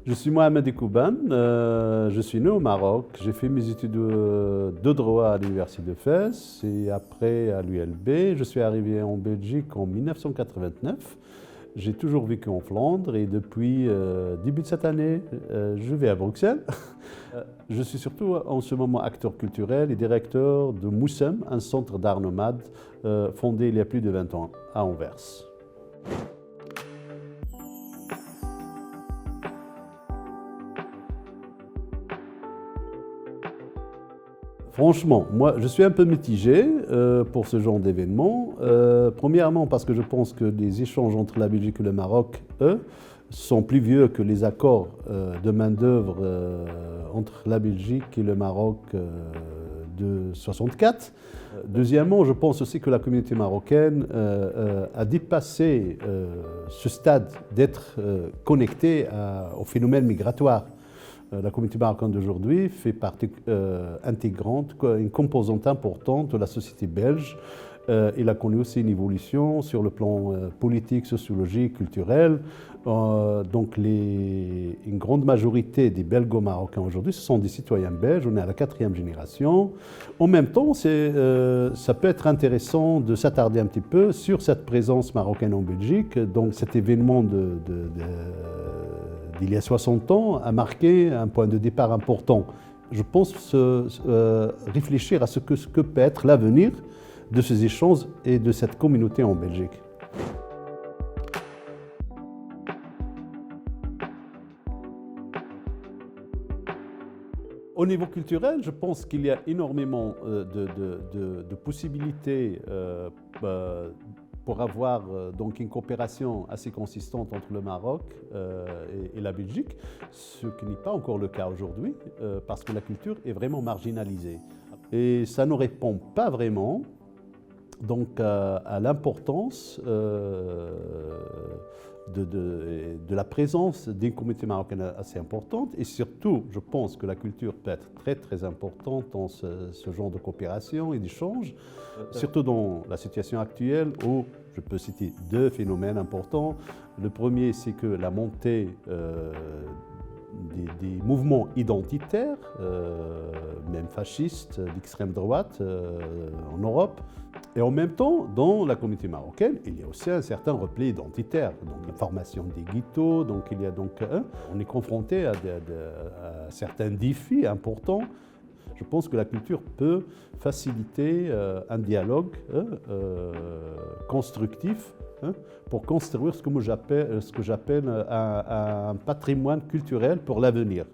Je suis Mohamed Ekouban, je suis né au Maroc. J'ai fait mes études de droit à l'université de Fès et après à l'ULB. Je suis arrivé en Belgique en 1989. J'ai toujours vécu en Flandre et depuis début de cette année, je vais à Bruxelles. Je suis surtout en ce moment acteur culturel et directeur de Moussem, un centre d'art nomade fondé il y a plus de 20 ans à Anvers. Franchement, moi, je suis un peu mitigé pour ce genre d'événement. Premièrement, parce que je pense que les échanges entre la Belgique et le Maroc, eux, sont plus vieux que les accords de main-d'œuvre entre la Belgique et le Maroc de 64. Deuxièmement, je pense aussi que la communauté marocaine a dépassé ce stade d'être connectée au phénomène migratoire. La communauté marocaine d'aujourd'hui fait partie intégrante, une composante importante de la société belge. Il a connu aussi une évolution sur le plan politique, sociologique, culturel. Donc une grande majorité des Belgo-Marocains aujourd'hui, ce sont des citoyens belges, on est à la 4e génération. En même temps, ça peut être intéressant de s'attarder un petit peu sur cette présence marocaine en Belgique. Donc cet événement d'il y a 60 ans a marqué un point de départ important. Je pense réfléchir à ce que peut être l'avenir de ces échanges et de cette communauté en Belgique. Au niveau culturel, je pense qu'il y a énormément de possibilités pour avoir donc une coopération assez consistante entre le Maroc et la Belgique, ce qui n'est pas encore le cas aujourd'hui, parce que la culture est vraiment marginalisée. Et ça ne répond pas vraiment donc, à l'importance de la présence d'une communauté marocaine assez importante. Et surtout, je pense que la culture peut être très très importante dans ce genre de coopération et d'échange, surtout dans la situation actuelle où je peux citer deux phénomènes importants. Le premier, c'est que la montée des mouvements identitaires, même fascistes, d'extrême droite en Europe. Et en même temps, dans la communauté marocaine, il y a aussi un certain repli identitaire. Donc la formation des ghettos, on est confronté à certains défis importants. Je pense que la culture peut faciliter un dialogue constructif pour construire ce que j'appelle un patrimoine culturel pour l'avenir.